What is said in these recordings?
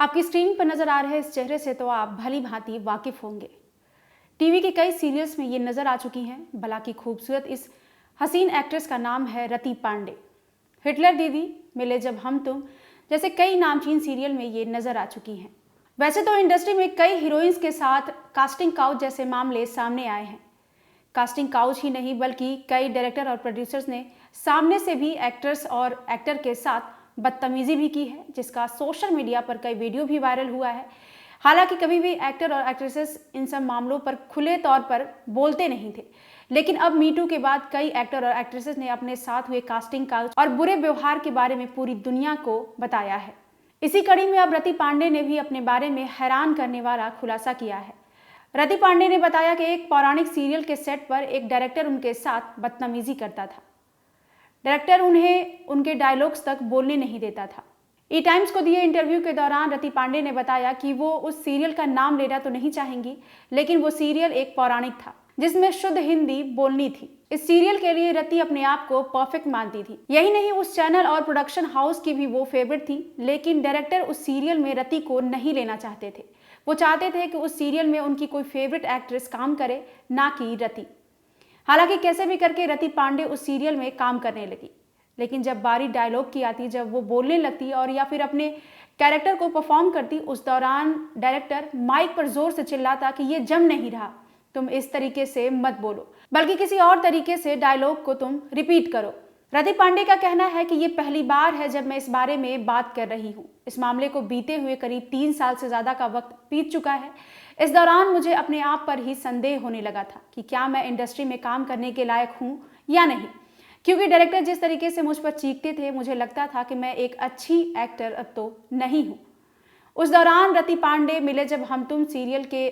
आपकी स्क्रीन पर नजर आ रहे इस चेहरे से तो आप भली भांति वाकिफ होंगे। टीवी के कई सीरियल्स में ये नजर आ चुकी हैं। भला की खूबसूरत इस हसीन एक्ट्रेस का नाम है रति पांडे। हिटलर दीदी, मिले जब हम तुम जैसे कई नामचीन सीरियल में ये नजर आ चुकी हैं। वैसे तो इंडस्ट्री में कई हीरोइंस के साथ कास्टिंग काउच जैसे मामले सामने आए हैं। कास्टिंग काउच ही नहीं बल्कि कई डायरेक्टर और प्रोड्यूसर्स ने सामने से भी एक्ट्रेस और एक्टर के साथ बदतमीजी भी की है, जिसका सोशल मीडिया पर कई वीडियो भी वायरल हुआ है। हालांकि कभी भी एक्टर और एक्ट्रेसेस इन सब मामलों पर खुले तौर पर बोलते नहीं थे, लेकिन अब मीटू के बाद कई एक्टर और एक्ट्रेसेस ने अपने साथ हुए कास्टिंग काउच और बुरे व्यवहार के बारे में पूरी दुनिया को बताया है। इसी कड़ी में अब रति पांडे ने भी अपने बारे में हैरान करने वाला खुलासा किया है। रति पांडे ने बताया कि एक पौराणिक सीरियल के सेट पर एक डायरेक्टर उनके साथ बदतमीजी करता था। डायरेक्टर उन्हें उनके डायलॉग्स तक बोलने नहीं देता था। ई टाइम्स को दिए इंटरव्यू के दौरान रति पांडे ने बताया कि वो उस सीरियल का नाम लेना तो नहीं चाहेंगी, लेकिन वो सीरियल एक पौराणिक था जिसमें शुद्ध हिंदी बोलनी थी। इस सीरियल के लिए रति अपने आप को परफेक्ट मानती थी। यही नहीं, उस चैनल और प्रोडक्शन हाउस की भी वो फेवरेट थी, लेकिन डायरेक्टर उस सीरियल में रति को नहीं लेना चाहते थे। वो चाहते थे कि उस सीरियल में उनकी कोई फेवरेट एक्ट्रेस काम करे, ना कि रति। हालांकि कैसे भी करके रति पांडे उस सीरियल में काम करने लगी, लेकिन जब बारी डायलॉग की आती, जब वो बोलने लगती और या फिर अपने कैरेक्टर को परफॉर्म करती, उस दौरान डायरेक्टर माइक पर जोर से चिल्लाता कि ये जम नहीं रहा, तुम इस तरीके से मत बोलो, बल्कि किसी और तरीके से डायलॉग को तुम रिपीट करो। रति पांडे का कहना है कि ये पहली बार है जब मैं इस बारे में बात कर रही हूँ। इस मामले को बीते हुए करीब 3 साल से ज्यादा का वक्त बीत चुका है। इस दौरान मुझे अपने आप पर ही संदेह होने लगा था कि क्या मैं इंडस्ट्री में काम करने के लायक हूँ या नहीं, क्योंकि डायरेक्टर जिस तरीके से मुझ पर चीखते थे, मुझे लगता था कि मैं एक अच्छी एक्टर अब तो नहीं हूँ। उस दौरान रति पांडे मिले जब हम तुम सीरियल के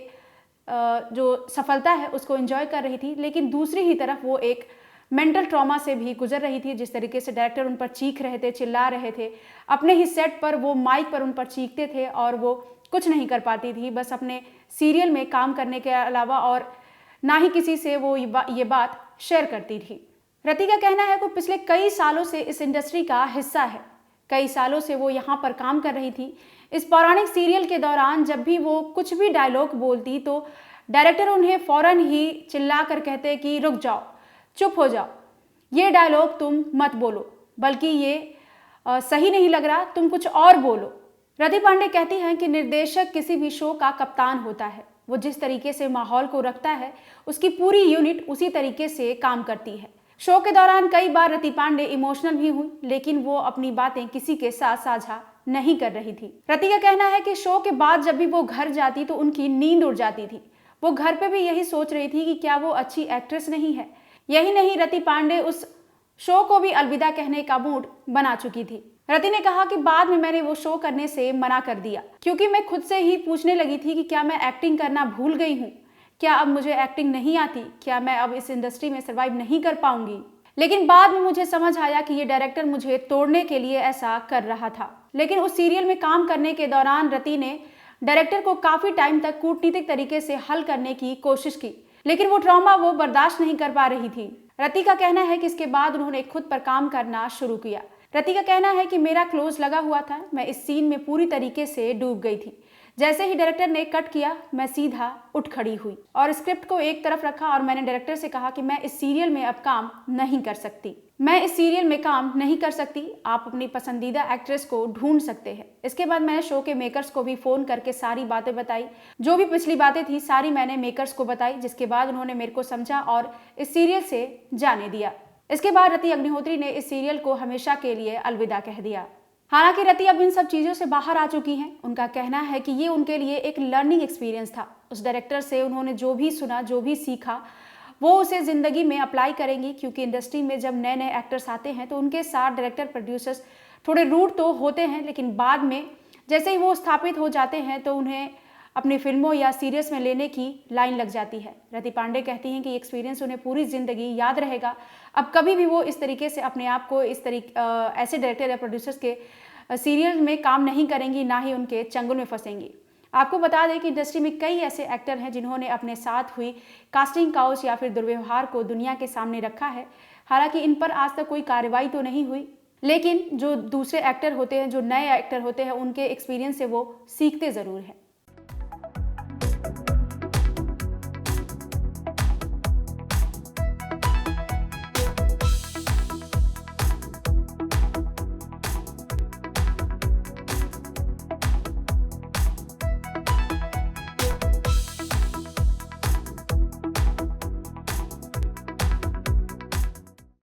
जो सफलता है उसको एंजॉय कर रही थी, लेकिन दूसरी ही तरफ वो एक मेंटल ट्रॉमा से भी गुजर रही थी। जिस तरीके से डायरेक्टर उन पर चीख रहे थे, चिल्ला रहे थे, अपने ही सेट पर वो माइक पर उन पर चीखते थे और वो कुछ नहीं कर पाती थी, बस अपने सीरियल में काम करने के अलावा, और ना ही किसी से वो ये बात शेयर करती थी। रति का कहना है कि पिछले कई सालों से इस इंडस्ट्री का हिस्सा है। कई सालों से वो यहाँ पर काम कर रही थी। इस पौराणिक सीरियल के दौरान जब भी वो कुछ भी डायलॉग बोलती तो डायरेक्टर उन्हें फौरन ही चिल्ला कर कहते कि रुक जाओ, चुप हो जाओ, ये डायलॉग तुम मत बोलो, बल्कि ये सही नहीं लग रहा, तुम कुछ और बोलो। रति पांडे कहती हैं कि निर्देशक किसी भी शो का कप्तान होता है। वो जिस तरीके से माहौल को रखता है, उसकी पूरी यूनिट उसी तरीके से काम करती है। शो के दौरान कई बार रति पांडे इमोशनल भी हुई, लेकिन वो अपनी बातें किसी के साथ साझा नहीं कर रही थी। रति का कहना है कि शो के बाद जब भी वो घर जाती तो उनकी नींद उड़ जाती थी। वो घर पे भी यही सोच रही थी कि क्या वो अच्छी एक्ट्रेस नहीं है। यही नहीं, रति पांडे उस शो को भी अलविदा कहने का मूड बना चुकी थी। रति ने कहा कि बाद में मैंने वो शो करने से मना कर दिया, क्योंकि मैं खुद से ही पूछने लगी थी कि क्या मैं एक्टिंग करना भूल गई हूँ, क्या अब मुझे एक्टिंग नहीं आती, क्या मैं अब इस इंडस्ट्री में सर्वाइव नहीं कर पाऊंगी। लेकिन बाद में मुझे समझ आया कि ये डायरेक्टर मुझे तोड़ने के लिए ऐसा कर रहा था। लेकिन उस सीरियल में काम करने के दौरान रति ने डायरेक्टर को काफी टाइम तक कूटनीतिक तरीके से हल करने की कोशिश की, लेकिन वो ट्रॉमा वो बर्दाश्त नहीं कर पा रही थी। रति का कहना है कि इसके बाद उन्होंने खुद पर काम करना शुरू किया। रति का कहना है कि मेरा क्लोज लगा हुआ था, मैं इस सीन में पूरी तरीके से डूब गई थी। जैसे ही डायरेक्टर ने कट किया, मैं सीधा उठ खड़ी हुई और स्क्रिप्ट को एक तरफ रखा और मैंने डायरेक्टर से कहा कि मैं इस सीरियल में अब काम नहीं कर सकती, मैं इस सीरियल में काम नहीं कर सकती, आप अपनी पसंदीदा एक्ट्रेस को ढूंढ सकते हैं। इसके बाद मैंने शो के मेकर्स को भी फोन करके सारी बातें बताई, जो भी पिछली बातें थी सारी मैंने मेकर्स को बताई, जिसके बाद उन्होंने मेरे को समझा और इस सीरियल से जाने दिया। इसके बाद रति अग्निहोत्री ने इस सीरियल को हमेशा के लिए अलविदा कह दिया। हालांकि रति अब इन सब चीज़ों से बाहर आ चुकी हैं। उनका कहना है कि ये उनके लिए एक लर्निंग एक्सपीरियंस था। उस डायरेक्टर से उन्होंने जो भी सुना, जो भी सीखा, वो उसे ज़िंदगी में अप्लाई करेंगी, क्योंकि इंडस्ट्री में जब नए नए एक्टर्स आते हैं तो उनके साथ डायरेक्टर प्रोड्यूसर्स थोड़े रूड तो होते हैं, लेकिन बाद में जैसे ही वो स्थापित हो जाते हैं तो उन्हें अपनी फिल्मों या सीरियल्स में लेने की लाइन लग जाती है। रति पांडे कहती हैं कि ये एक्सपीरियंस उन्हें पूरी ज़िंदगी याद रहेगा। अब कभी भी वो इस तरीके से अपने आप को ऐसे डायरेक्टर या प्रोड्यूसर्स के सीरियल में काम नहीं करेंगी, ना ही उनके चंगुल में फंसेंगी। आपको बता दें कि इंडस्ट्री में कई ऐसे एक्टर हैं जिन्होंने अपने साथ हुई कास्टिंग काउच या फिर दुर्व्यवहार को दुनिया के सामने रखा है। हालांकि इन पर आज तक कोई कार्रवाई तो नहीं हुई, लेकिन जो दूसरे एक्टर होते हैं, जो नए एक्टर होते हैं, उनके एक्सपीरियंस से वो सीखते ज़रूर हैं।